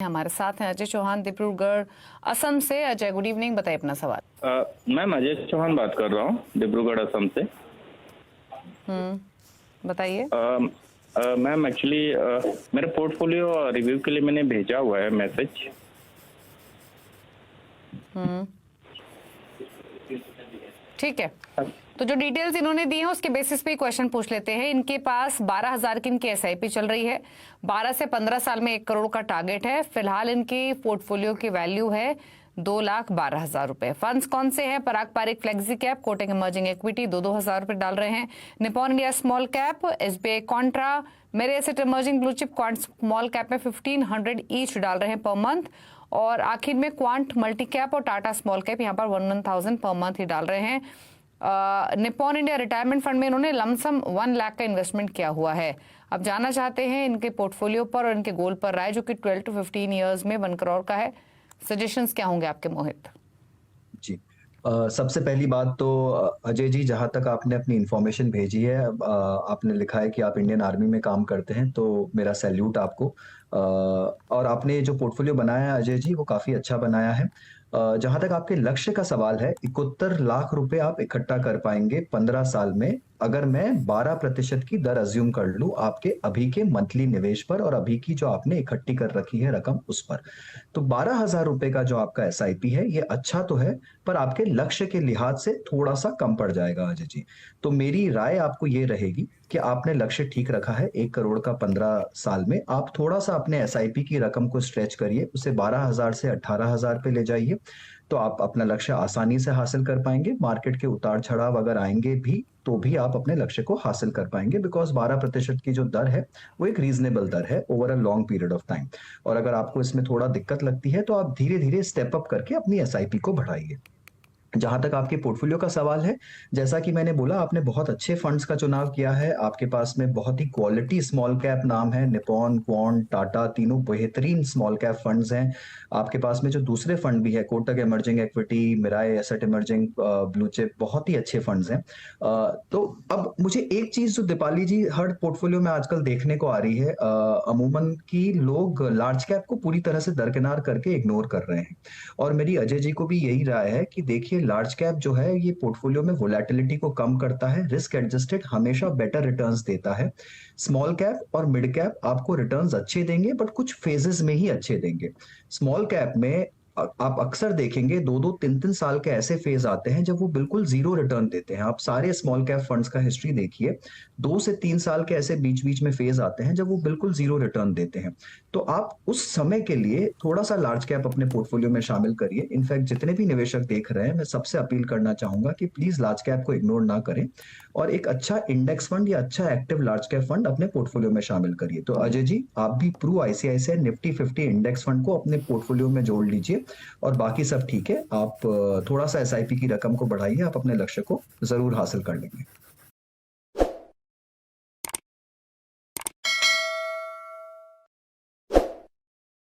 हमारे साथ हैं अजय चौहान डिब्रूगढ़ असम से। अजय, गुड इवनिंग, बताइए अपना सवाल। मैम अजय चौहान बात कर रहा हूँ डिब्रूगढ़ असम से। बताइए। मैम एक्चुअली मेरे पोर्टफोलियो रिव्यू के लिए मैंने भेजा हुआ है मैसेज। ठीक है, तो जो डिटेल्स इन्होंने दी हैं उसके बेसिस पे क्वेश्चन पूछ लेते हैं। इनके पास 12,000 की इनकी एसआईपी चल रही है। 12 से 15 साल में 1 करोड़ का टारगेट है। फिलहाल इनकी पोर्टफोलियो की वैल्यू है 2,12,000 रुपए। फंड्स कौन से हैं? Parag Parikh flexi cap, Kotak emerging equity 2,000 रुपए डाल रहे हैं। Nippon India small cap, SBI contra, Mirae asset emerging blue chip Quant small cap में 1500 ईच डाल रहे हैं पर मंथ। और आखिर में क्वांट मल्टी कैप और टाटा स्मॉल कैप यहाँ पर 1,000 पर मंथ ही डाल रहे हैं। निपॉन इंडिया रिटायरमेंट फंड में इन्होंने लमसम 1 लाख का इन्वेस्टमेंट किया हुआ है। अब जानना चाहते हैं इनके पोर्टफोलियो पर और इनके गोल पर राय, जो कि 12 to 15 ईयर्स में 1 करोड़ का है। सजेशंस क्या होंगे आपके, मोहित? जी, सबसे पहली बात तो अजय जी, जहाँ तक आपने अपनी इंफॉर्मेशन भेजी है, आपने लिखा है कि आप इंडियन आर्मी में काम करते हैं, तो मेरा सैल्यूट आपको। और आपने जो पोर्टफोलियो बनाया है अजय जी, वो काफ़ी अच्छा बनाया है। जहाँ तक आपके लक्ष्य का सवाल है, 71 लाख रुपए आप इकट्ठा कर पाएंगे 15 साल में, अगर मैं 12% की दर अज्यूम कर लूं आपके अभी के मंथली निवेश पर और अभी की जो आपने इकट्ठी कर रखी है रकम उस पर। तो 12,000 रुपए का जो आपका एसआईपी है, ये अच्छा तो है, पर आपके लक्ष्य के लिहाज से थोड़ा सा कम पड़ जाएगा अजय जी। तो मेरी राय आपको ये रहेगी कि आपने लक्ष्य ठीक रखा है 1 करोड़ का 15 साल में। आप थोड़ा सा अपने एसआईपी की रकम को स्ट्रेच करिए, उसे 12,000 से 18,000 पे ले जाइए, तो आप अपना लक्ष्य आसानी से हासिल कर पाएंगे। मार्केट के उतार चढ़ाव अगर आएंगे भी तो भी आप अपने लक्ष्य को हासिल कर पाएंगे, बिकॉज 12% की जो दर है वो एक रीजनेबल दर है over a long period of time. और अगर आपको इसमें थोड़ा दिक्कत लगती है तो आप धीरे धीरे स्टेप अप करके अपनी एसआईपी को बढ़ाइए। जहां तक आपके पोर्टफोलियो का सवाल है, जैसा कि मैंने बोला, आपने बहुत अच्छे फंड्स का चुनाव किया है। आपके पास में बहुत ही क्वालिटी स्मॉल कैप नाम है, निपॉन, क्वांट, टाटा, तीनों बेहतरीन स्मॉल कैप फंड्स हैं। आपके पास में जो दूसरे फंड भी है, Kotak emerging equity, Mirae asset emerging blue chip, बहुत ही अच्छे फंड्स हैं। तो अब मुझे एक चीज जो दीपाली जी हर पोर्टफोलियो में आजकल देखने को आ रही है, अमूमन की लोग लार्ज कैप को पूरी तरह से दरकिनार करके इग्नोर कर रहे हैं। और मेरी अजय जी को भी यही राय है कि देखिए, लार्ज कैप जो है ये पोर्टफोलियो में वोलेटिलिटी को कम करता है, रिस्क एडजस्टेड हमेशा बेटर रिटर्न्स देता है। स्मॉल कैप और मिड कैप आपको रिटर्न्स अच्छे देंगे, बट कुछ फेजेस में ही अच्छे देंगे। स्मॉल कैप में आप अक्सर देखेंगे 2-2, 3-3 साल के ऐसे फेज आते हैं जब वो बिल्कुल जीरो रिटर्न देते हैं। आप सारे स्मॉल कैप फंड्स का हिस्ट्री देखिए, 2 से 3 साल के ऐसे बीच बीच में फेज आते हैं जब वो बिल्कुल जीरो रिटर्न देते हैं। तो आप उस समय के लिए थोड़ा सा लार्ज कैप अपने पोर्टफोलियो में शामिल करिए। इनफैक्ट जितने भी निवेशक देख रहे हैं, मैं सबसे अपील करना चाहूंगा कि प्लीज लार्ज कैप को इग्नोर ना करें और एक अच्छा इंडेक्स फंड या अच्छा एक्टिव लार्ज कैप फंड अपने पोर्टफोलियो में शामिल करिए। तो अजय जी, आप भी Pru ICICI Nifty 50 index fund को अपने पोर्टफोलियो में जोड़ लीजिए और बाकी सब ठीक है। आप थोड़ा सा एसआईपी की रकम को बढ़ाइए, आप अपने लक्ष्य को जरूर हासिल कर लेंगे।